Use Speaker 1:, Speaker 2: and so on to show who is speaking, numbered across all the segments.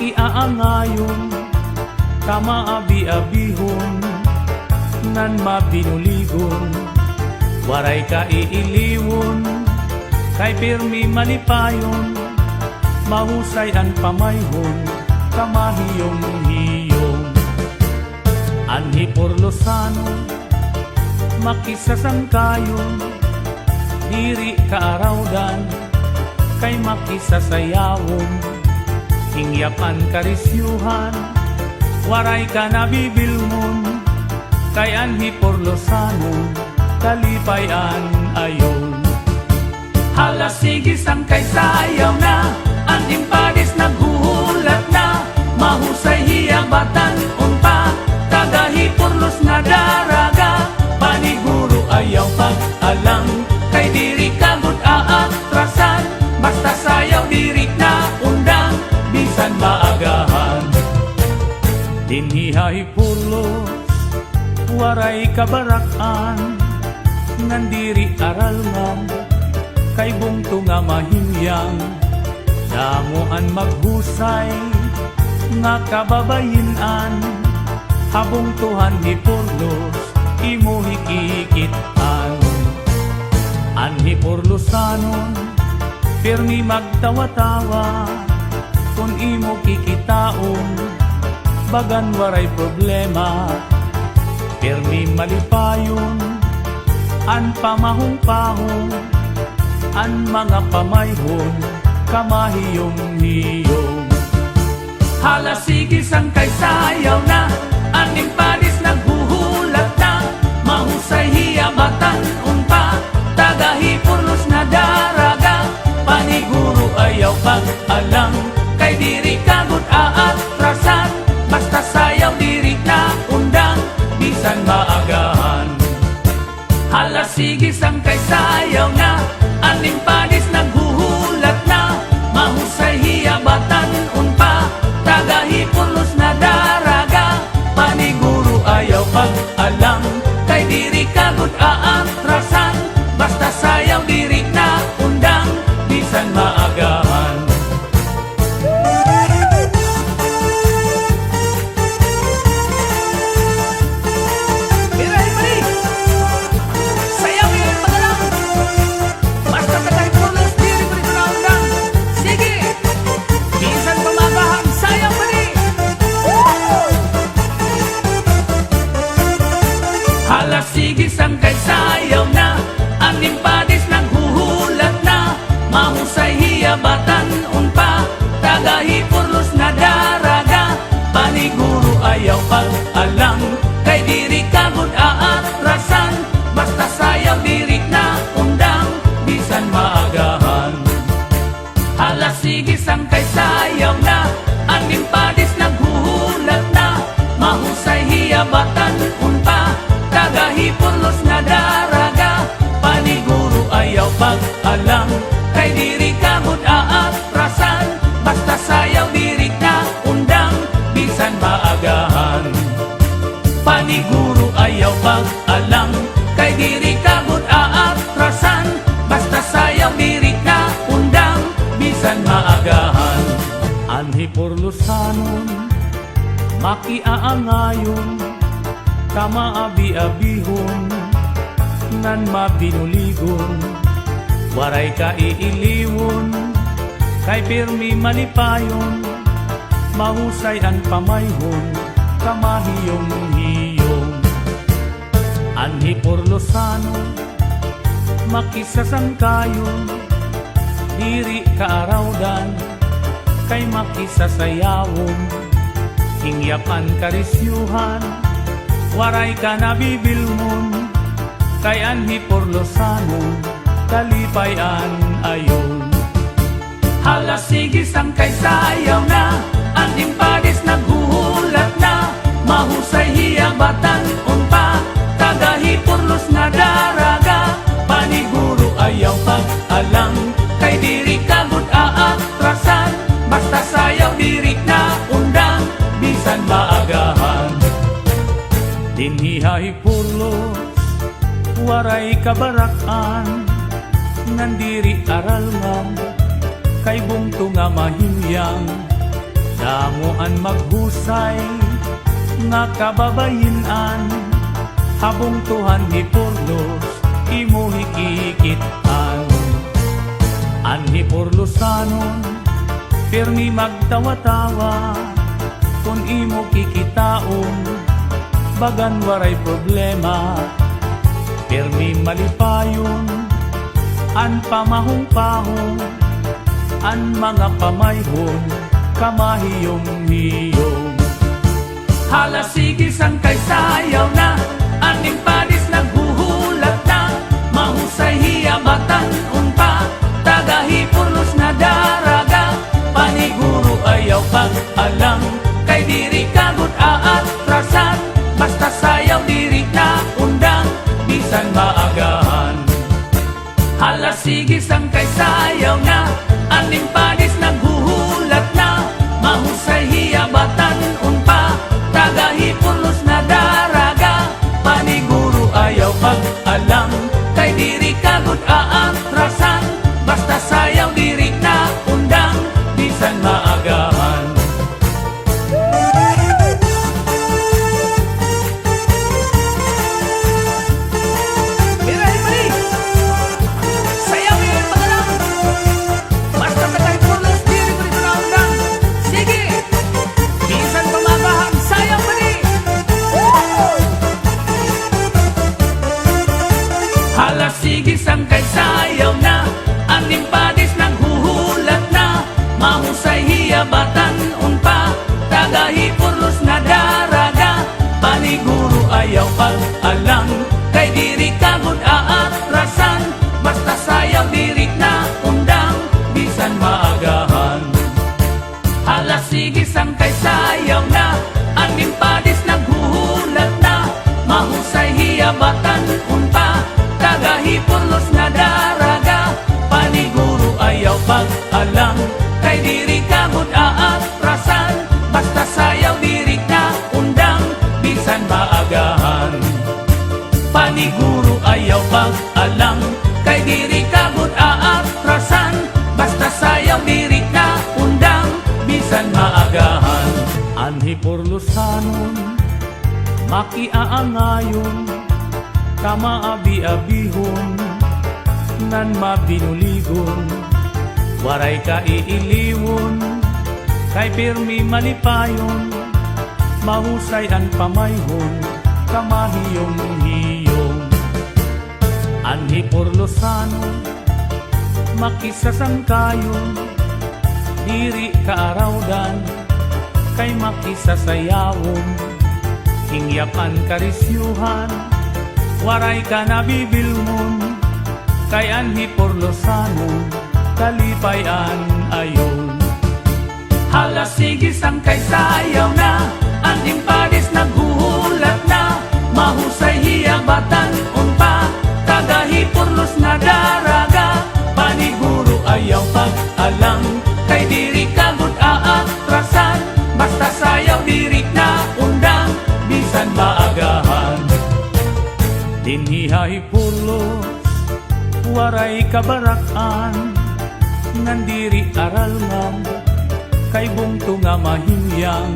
Speaker 1: makiaangayon, kamaabi-abihon, nan mabinuligon, waray ka iiliwon, kay pirmi malipayon, mahusay ang pamayhon, kamahiyong-hiyong. Anhi Porlosano, makisasangkayon, diri kaarawdan, kay makisasayawon, hingyapan karisyuhan, waray ka nabibilmon, kay Anhi Porlosano, kalipayan ayon. Hala sige sangkay sayaw na, ang impadis naghuhulat na, mahusay hiyabatan unpa, tagahi Porlos nga daraga, paniguro ayaw pag-alang, kay diri kagud aatrasan, basta sayaw diri na undang, bisan maagahan. Dinhihay Porlos, waray kabarakan, nandiri aralman, kay bungto nga mahinyang, damuan maghusay, nga kababayinan, habong tuhan ni Porlos, imo hikikitan. Anhi Porlosano, pirmi magtawa-tawa, kung imo kikitaon, bagan waray problema, pirmi malipayon, an pamahong-pahong, an mga pamayhon, kamahiyong-hiyong. Hala sige sangkay sayaw na, aning padis naghuhulat na, mahusay hiyabatan unpa, tagahi Porlos na daraga, paniguro ayaw pag-alang, kay diri kagud aatrasan, basta sayaw diri na undang, bisan maagahan. Hala sige sangkay sayaw na, aning padis naghuhulat na, mahusay hiyabatan unpa, tagahi Porlos na daraga, paniguro ayaw pag-alang, kay diri kagud aatrasan, basta sayaw diri na undang, bisan maagahan. Hala sige sangkay sayaw na, aning padis naghuhulat na, mahusay hiyabatan unpa, tagahi Porlos na daraga, paniguro ayaw pag-alang, kay diri kagud aatrasan, basta sayaw diri na undang, bisan maagahan. Hala sige sangkay sayaw na, aning padis naghuhulat na, mahusay hiyabatan unpa, tagahi Porlos na daraga, paniguro ayaw pag-alang, kay diri kagud aatrasan, basta sayaw diri na undang, bisan maagahan. Paniguro ayaw pag-alang, kay diri kagud aatrasan, basta sayaw diri na undang, bisan maagahan. Anhi Porlosano, makiaangayon, kamaabi-abihon, nan mabinuligon, waray ka iiliwon, kay pirmi malipayon, mahusay ang pamayhon, kamahiyong-hiyong. Anhi Porlosano, makisasangkayon, diri kaarawdan, kay makisasayawon, hingyapan karisyuhan, waray ka nabibilmon, kay Anhi Porlosano, kalipayan ayon. Hala sige sangkay sayaw na, aning padis naghuhulat na, mahusay hiyabatan unpa, tagahi Porlos nga daraga, paniguro ayaw pag-alang, kay diri kagud aatrasan, basta sayaw diri na undang, bisan maagahan. Dinhihay Porlos, waray kabarakan, nandiri aralman, kay bungto nga mahinyang, Damuan maghusay nga kababayinan, habong tuhan ni Purlos imo hikikitan. Anhi Purlosanon pirmi magtawa-tawa, kung imo kikitaon bagan waray problema. Pirmi malipayon an pamahong-pahong, an mga pamayhon kamahiyong-hiyong. Hala sige sang kay sayaw na, aning panis naghuhulat na, mahusay hiyabatan unpa, tagahi Purlos na daraga, paniguro ayaw pag-alang, kay diri kagot aatrasan, basta sayaw diri na undang, bisan maagahan. Hala sige sang kay sayaw na, aning panis naghuhulat na, mahusay hiyabatan unpa, tagahi Purlos na daraga, paniguro ayaw pag-alang, kay diri kagot aatrasan, basta sayaw diri na undang, bisan maagahan. Sige sang kay sayaw na, aning padis naghuhulat na, mahusay hiyabatan unpa, tagahi Purlos na daraga, paniguro ayaw pag-alang, kay diri kagot aatrasan, basta sayaw diri na undang, bisan maagahan. Hala sige sang kay sayaw na, aning padis naghuhulat na, mahusay hiyabatan unpa, tagahi Purlos na daraga, paniguro ayaw pag-alang, kay diri kagot aatrasan, basta sayaw diri na undang, bisan maagahan. Paniguro ayaw pag-alang, kay diri kagot aatrasan, basta sayaw diri na undang, bisan maagahan. Anhi Purlosanon makiaangayon, kamaabi-abihon, nan mabinuligon, waray ka iiliwon, kay pirmi malipayon, mahusay ang pamayhon, kamahiyong-hiyong. Anhi Purlosanon makisasangkayon, diri kaarawdan, kay makisasayawon, hingyapan karisyuhan, waray ka nabibilmon, kay Anhi Purlosanon kalipayan ayon. Hala sige sang kay sayaw na, aning padis naghuhulat na, mahusay hiyabatan unpa, tagahi Purlos na daraga, paniguro ayaw pag-alang, kay diri kagot aatrasan, basta sayaw diri na undang, bisan maagahan. Dinhihay Purlos waray kabarakan, nandiri aral ngam, kay bungto nga mahinyang,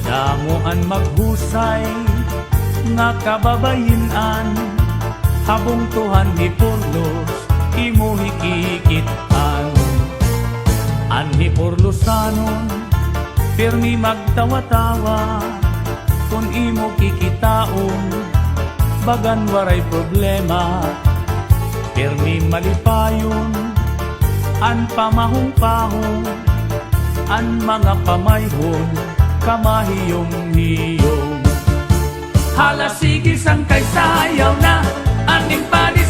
Speaker 1: damuan maghusay nga kababayinan, habong tuhan ni Purlos imo hikikitan. Anhi Purlosanon pirmi magtawa-tawa, kung imo kikitaon bagan waray problema. Pirmi malipayon an pamahong-pahong, an mga pamayhon kamahiyong-hiyong. Hala sige sang kay sayaw na, aning padis